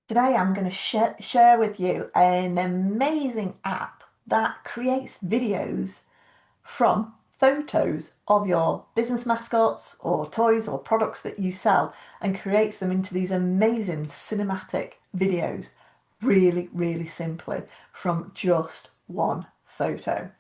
Today I'm going to share with you an amazing app that creates videos from photos of your business mascots or toys or products that you sell and creates them into these amazing cinematic videos really, really simply from just one photo.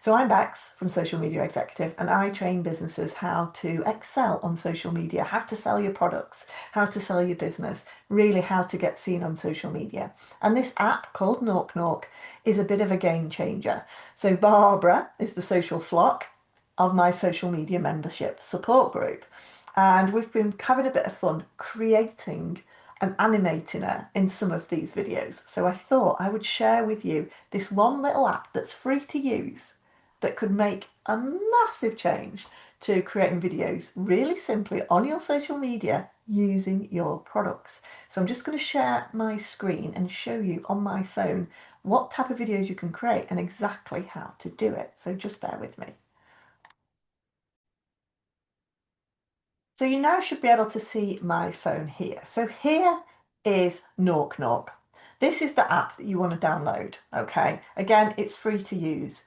So I'm Bex from Social Media Executive, and I train businesses how to excel on social media, how to sell your products, how to sell your business, really how to get seen on social media. And this app called NaukNauk is a bit of a game changer. So Barbara is the social flock of my social media membership support group. And we've been having a bit of fun creating and animating her in some of these videos. So I thought I would share with you this one little app that's free to use that could make a massive change to creating videos really simply on your social media using your products. So I'm just going to share my screen and show you on my phone what type of videos you can create and exactly how to do it. So just bear with me. So you now should be able to see my phone here. So here is NaukNauk. This is the app that you want to download, okay? Again, it's free to use.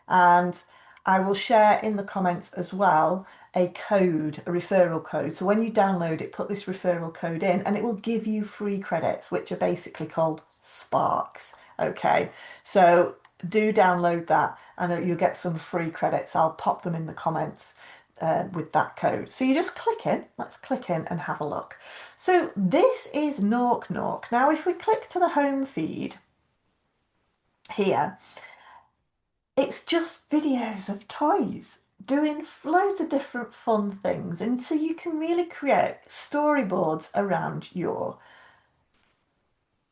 And I will share in the comments as well a code, a referral code. So when you download it, put this referral code in and it will give you free credits, which are basically called Sparks, okay? So do download that and you'll get some free credits. I'll pop them in the comments with that code. So you just click in, let's click in and have a look. So this is NaukNauk. Now, if we click to the home feed here, it's just videos of toys doing loads of different fun things. And so you can really create storyboards around your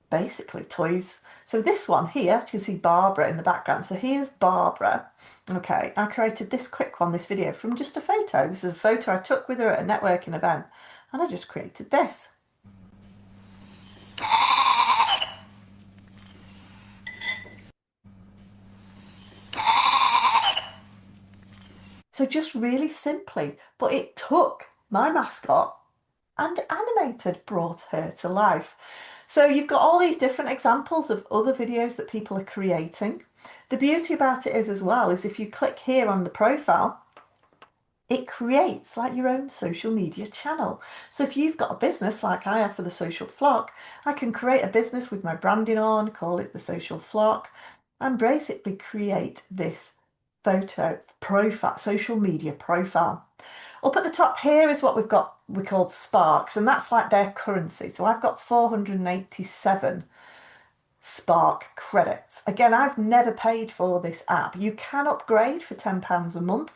basically toys. So this one here, you can see Barbara in the background. So here's Barbara. Okay, I created this quick one, this video from just a photo. This is a photo I took with her at a networking event and I just created this. So just really simply, but it took my mascot and animated, brought her to life. So you've got all these different examples of other videos that people are creating. The beauty about it is as well is if you click here on the profile, it creates like your own social media channel. So if you've got a business like I have for the Social Flock, I can create a business with my branding on, call it the Social Flock, and basically create this photo profile, social media profile. Up at the top here is what we called Sparks, and that's like their currency. So I've got 487 Spark credits. Again, I've never paid for this app. You can upgrade for £10 a month,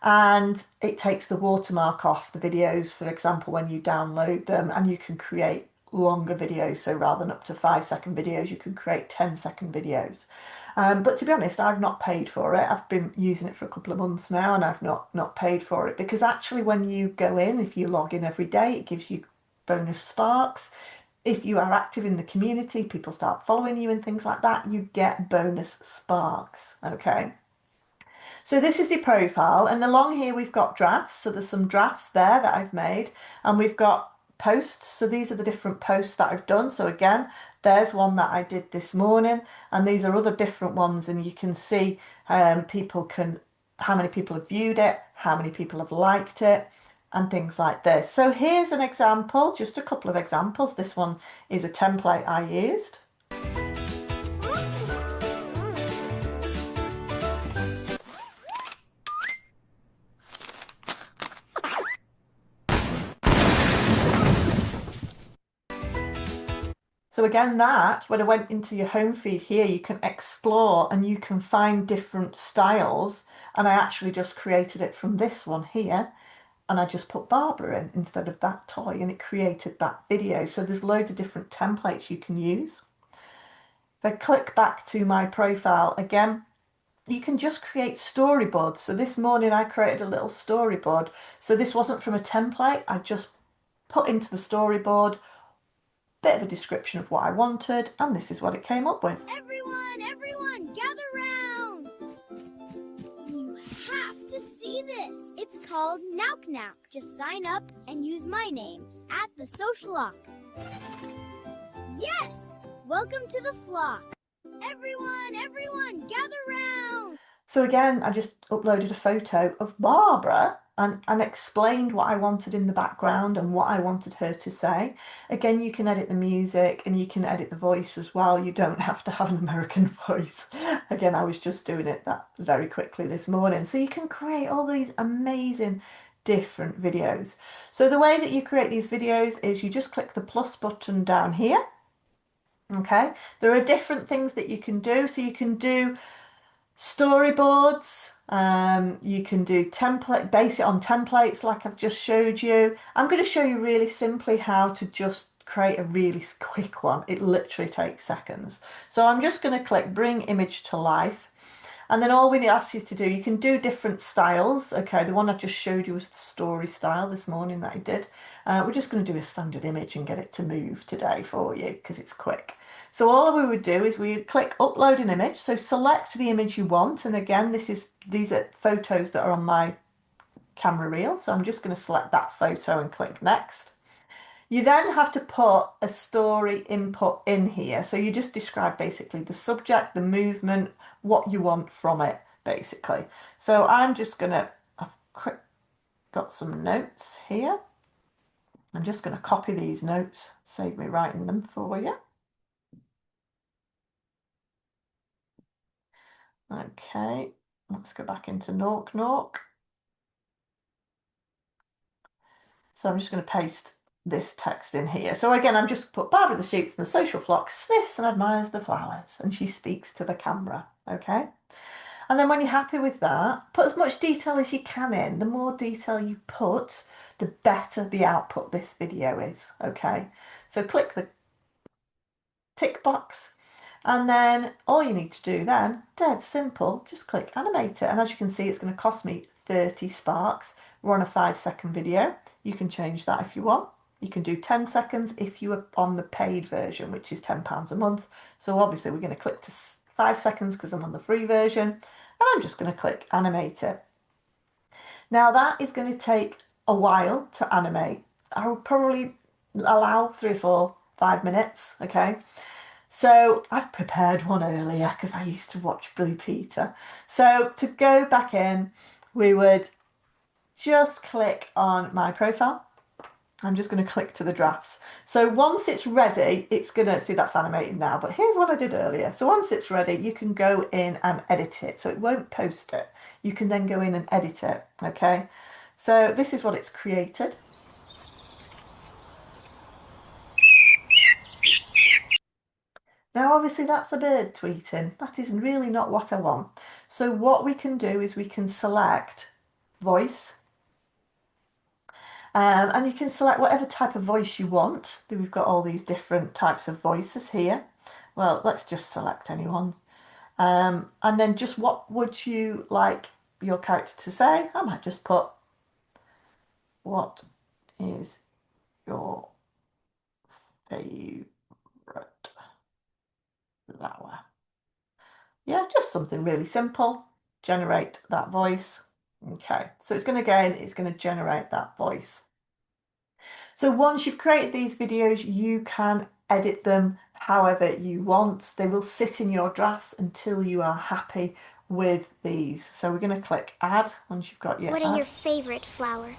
and it takes the watermark off the videos, for example, when you download them, and you can create longer videos. So rather than up to 5-second videos, you can create 10-second videos. But to be honest, I've not paid for it. I've been using it for a couple of months now and I've not paid for it because actually when you go in, if you log in every day, it gives you bonus sparks. If you are active in the community, people start following you and things like that, you get bonus sparks, okay? So this is the profile, and along here we've got drafts. So there's some drafts there that I've made, and we've got posts. So these are the different posts that I've done. So again, there's one that I did this morning, and these are other different ones, and you can see how many people have viewed it, how many people have liked it, and things like this. So here's an example, just a couple of examples. This one is a template I used. So again, that when I went into your home feed here, you can explore and you can find different styles. And I actually just created it from this one here. And I just put Barbara in instead of that toy and it created that video. So there's loads of different templates you can use. If I click back to my profile again, you can just create storyboards. So this morning I created a little storyboard. So this wasn't from a template. I just put into the storyboard bit of a description of what I wanted, and this is what it came up with. Everyone, gather round! You have to see this. It's called NaukNauk. Just sign up and use my name at the Social Flock. Yeah! Welcome to the flock. Everyone, gather round. So again, I just uploaded a photo of Barbara and explained what I wanted in the background and what I wanted her to say. Again, you can edit the music and you can edit the voice as well. You don't have to have an American voice. Again, I was just doing it that very quickly this morning. So you can create all these amazing different videos. So the way that you create these videos is you just click the plus button down here. Okay, there are different things that you can do. So you can do storyboards, you can do template, base it on templates like I've just showed you. I'm going to show you really simply how to just create a really quick one. It literally takes seconds. So I'm just going to click bring image to life. And then all we ask you to do, you can do different styles. Okay, the one I just showed you was the story style this morning that I did. We're just going to do a standard image and get it to move today for you because it's quick. So all we would do is we would click upload an image. So select the image you want. And again, these are photos that are on my camera reel. So I'm just going to select that photo and click next. You then have to put a story input in here. So you just describe basically the subject, the movement, what you want from it, basically. So I'm just going to, I've got some notes here. I'm just going to copy these notes, save me writing them for you. Okay, let's go back into NaukNauk. So I'm just going to paste this text in here. So again, I'm just put Baarbara the sheep from the social flock sniffs and admires the flowers and she speaks to the camera. Okay. And then when you're happy with that, put as much detail as you can in. The more detail you put, the better the output this video is. Okay. So click the tick box. And then all you need to do then, dead simple, just click animate it. And as you can see, it's going to cost me 30 sparks. We're on a 5-second video. You can change that if you want. You can do 10 seconds if you are on the paid version, which is £10 a month. So obviously we're going to click to 5 seconds because I'm on the free version. And I'm just going to click animate it. Now that is going to take a while to animate. I will probably allow 3 or 4, 5 minutes, okay? So I've prepared one earlier because I used to watch Blue Peter. So to go back in, we would just click on my profile. I'm just going to click to the drafts. So once it's ready, it's going to, see that's animated now, but here's what I did earlier. So once it's ready, you can go in and edit it. So it won't post it. You can then go in and edit it, okay? So this is what it's created. Now, obviously, that's a bird tweeting. That is really not what I want. So what we can do is we can select voice. And you can select whatever type of voice you want. We've got all these different types of voices here. Well, let's just select anyone. And then just what would you like your character to say? I might just put, what is your favourite flower? Yeah, just something really simple. Generate that voice. Okay, so it's going to generate that voice. So once you've created these videos, you can edit them however you want. They will sit in your drafts until you are happy with these. So we're going to click add once you've got your What add. are your favorite flower?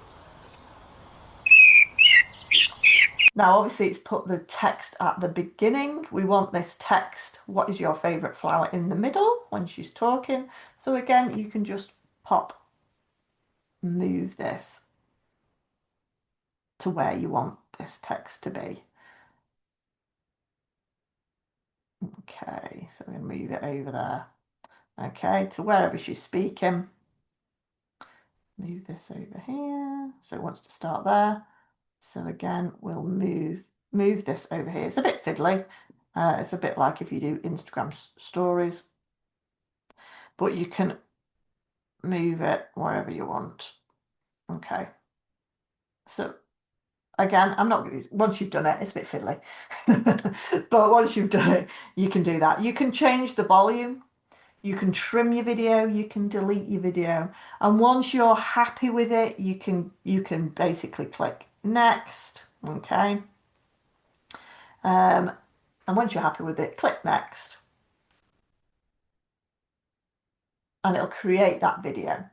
Now, obviously, it's put the text at the beginning. We want this text, what is your favourite flower, in the middle when she's talking. So again, you can just move this to where you want this text to be. Okay, so we're going to move it over there. Okay, to wherever she's speaking. Move this over here. So it wants to start there. So again, we'll move this over here. It's a bit fiddly. It's a bit like if you do Instagram stories, but you can move it wherever you want. Okay. So again, I'm not, once you've done it, it's a bit fiddly, but once you've done it, you can do that. You can change the volume. You can trim your video, you can delete your video. And once you're happy with it, you can basically click next. Okay. And once you're happy with it, click next and it'll create that video.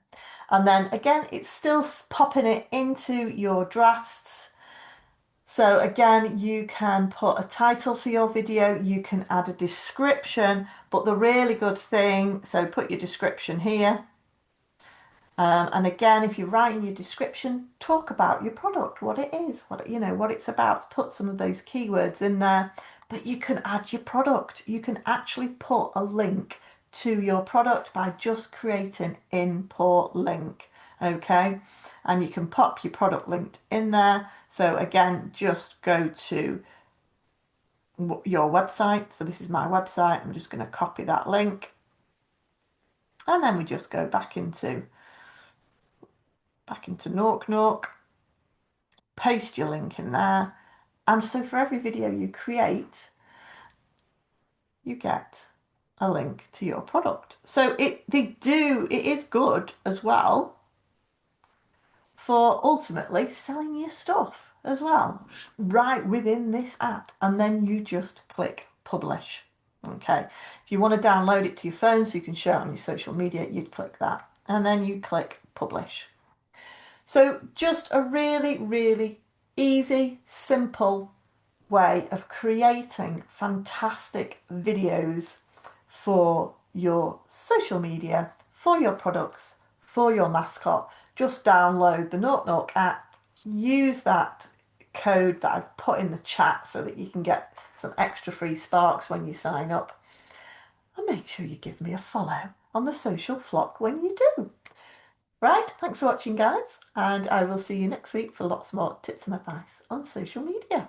And then again, it's still popping it into your drafts. So again, you can put a title for your video, you can add a description, but the really good thing, so put your description here. And again, if you're writing your description, talk about your product, what it is, what it's about. Put some of those keywords in there, but you can add your product. You can actually put a link to your product by just creating import link. Okay, and you can pop your product linked in there. So again, just go to your website. So this is my website. I'm just going to copy that link, and then we just go back into NaukNauk, paste your link in there. And so for every video you create, you get a link to your product. So it is good as well for ultimately selling your stuff as well, right within this app. And then you just click publish. Okay. If you want to download it to your phone so you can share it on your social media, you'd click that. And then you click publish. So just a really, really easy, simple way of creating fantastic videos for your social media, for your products, for your mascot. Just download the NaukNauk app, use that code that I've put in the chat so that you can get some extra free sparks when you sign up. And make sure you give me a follow on the social flock when you do. Right, thanks for watching, guys, and I will see you next week for lots more tips and advice on social media.